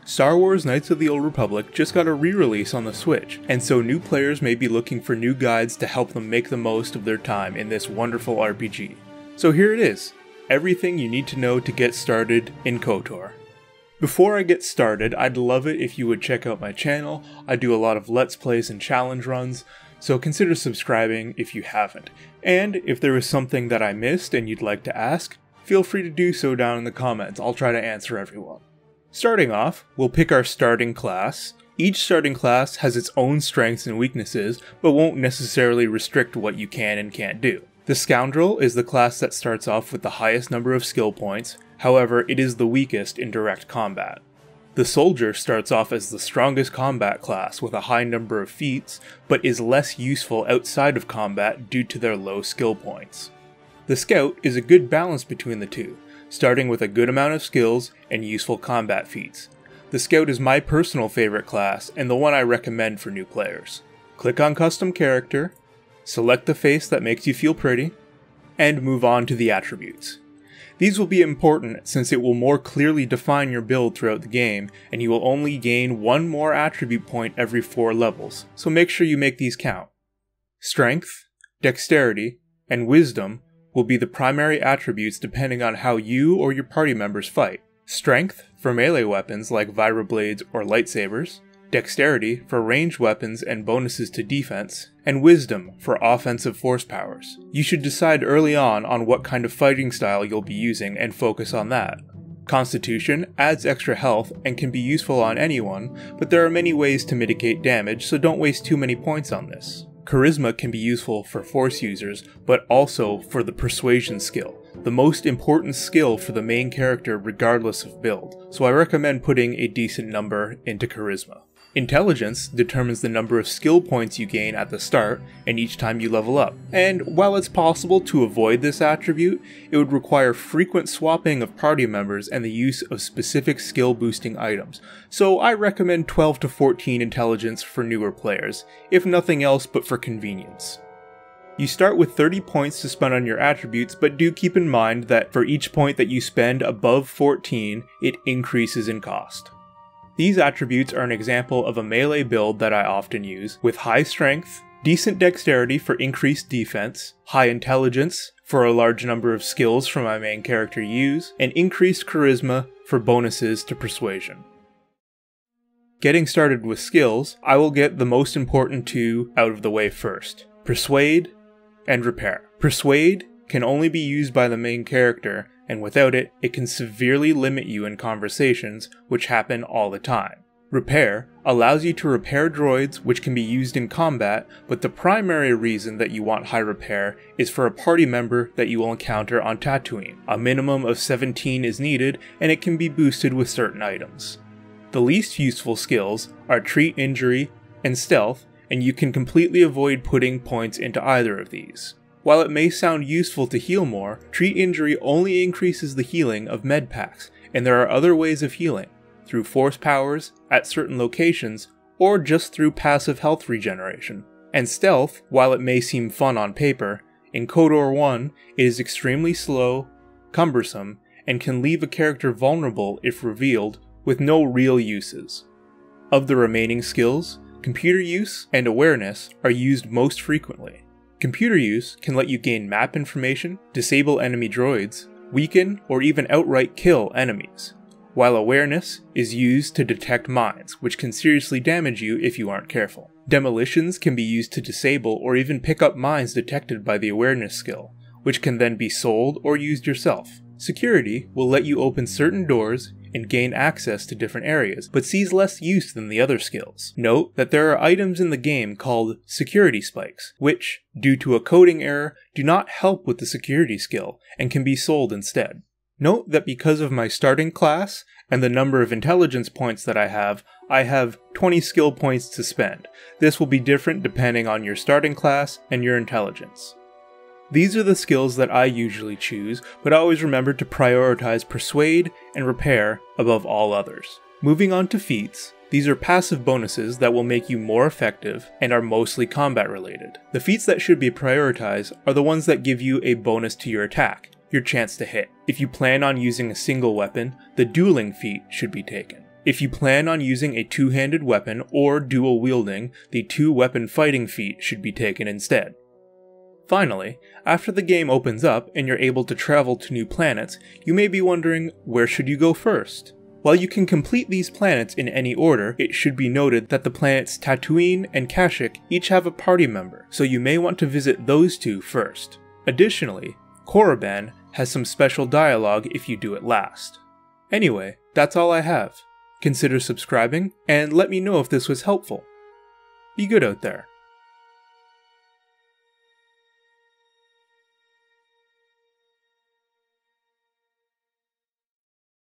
Star Wars Knights of the Old Republic just got a re-release on the Switch, and so new players may be looking for new guides to help them make the most of their time in this wonderful RPG. So here it is, everything you need to know to get started in KOTOR. Before I get started, I'd love it if you would check out my channel. I do a lot of Let's Plays and challenge runs, so consider subscribing if you haven't. And if there was something that I missed and you'd like to ask, feel free to do so down in the comments. I'll try to answer everyone. Starting off, we'll pick our starting class. Each starting class has its own strengths and weaknesses, but won't necessarily restrict what you can and can't do. The Scoundrel is the class that starts off with the highest number of skill points, however it is the weakest in direct combat. The Soldier starts off as the strongest combat class with a high number of feats, but is less useful outside of combat due to their low skill points. The Scout is a good balance between the two, starting with a good amount of skills and useful combat feats. The Scout is my personal favorite class and the one I recommend for new players. Click on Custom Character, select the face that makes you feel pretty, and move on to the attributes. These will be important since it will more clearly define your build throughout the game, and you will only gain one more attribute point every 4 levels, so make sure you make these count. Strength, Dexterity, and Wisdom will be the primary attributes depending on how you or your party members fight. Strength for melee weapons like vibroblades or lightsabers, Dexterity for ranged weapons and bonuses to defense, and Wisdom for offensive force powers. You should decide early on what kind of fighting style you'll be using and focus on that. Constitution adds extra health and can be useful on anyone, but there are many ways to mitigate damage, so don't waste too many points on this. Charisma can be useful for force users, but also for the persuasion skill, the most important skill for the main character regardless of build, so I recommend putting a decent number into charisma. Intelligence determines the number of skill points you gain at the start and each time you level up, and while it's possible to avoid this attribute, it would require frequent swapping of party members and the use of specific skill boosting items, so I recommend 12 to 14 intelligence for newer players, if nothing else but for convenience. You start with 30 points to spend on your attributes, but do keep in mind that for each point that you spend above 14, it increases in cost. These attributes are an example of a melee build that I often use, with high strength, decent dexterity for increased defense, high intelligence for a large number of skills for my main character to use, and increased charisma for bonuses to persuasion. Getting started with skills, I will get the most important two out of the way first: Persuade and Repair. Persuade can only be used by the main character, and without it, it can severely limit you in conversations, which happen all the time. Repair allows you to repair droids, which can be used in combat, but the primary reason that you want high repair is for a party member that you will encounter on Tatooine. A minimum of 17 is needed, and it can be boosted with certain items. The least useful skills are Treat Injury and Stealth, and you can completely avoid putting points into either of these. While it may sound useful to heal more, Treat Injury only increases the healing of med packs, and there are other ways of healing, through force powers, at certain locations, or just through passive health regeneration. And Stealth, while it may seem fun on paper, in KOTOR 1 it is extremely slow, cumbersome, and can leave a character vulnerable if revealed, with no real uses. Of the remaining skills, Computer Use and Awareness are used most frequently. Computer Use can let you gain map information, disable enemy droids, weaken or even outright kill enemies, while Awareness is used to detect mines, which can seriously damage you if you aren't careful. Demolitions can be used to disable or even pick up mines detected by the Awareness skill, which can then be sold or used yourself. Security will let you open certain doors and gain access to different areas, but sees less use than the other skills. Note that there are items in the game called security spikes, which, due to a coding error, do not help with the security skill, and can be sold instead. Note that because of my starting class, and the number of intelligence points that I have 20 skill points to spend. This will be different depending on your starting class and your intelligence. These are the skills that I usually choose, but always remember to prioritize Persuade and Repair above all others. Moving on to Feats, these are passive bonuses that will make you more effective and are mostly combat related. The feats that should be prioritized are the ones that give you a bonus to your attack, your chance to hit. If you plan on using a single weapon, the dueling feat should be taken. If you plan on using a two-handed weapon or dual wielding, the two-weapon fighting feat should be taken instead. Finally, after the game opens up and you're able to travel to new planets, you may be wondering, where should you go first? While you can complete these planets in any order, it should be noted that the planets Tatooine and Kashyyyk each have a party member, so you may want to visit those two first. Additionally, Korriban has some special dialogue if you do it last. Anyway, that's all I have. Consider subscribing, and let me know if this was helpful. Be good out there.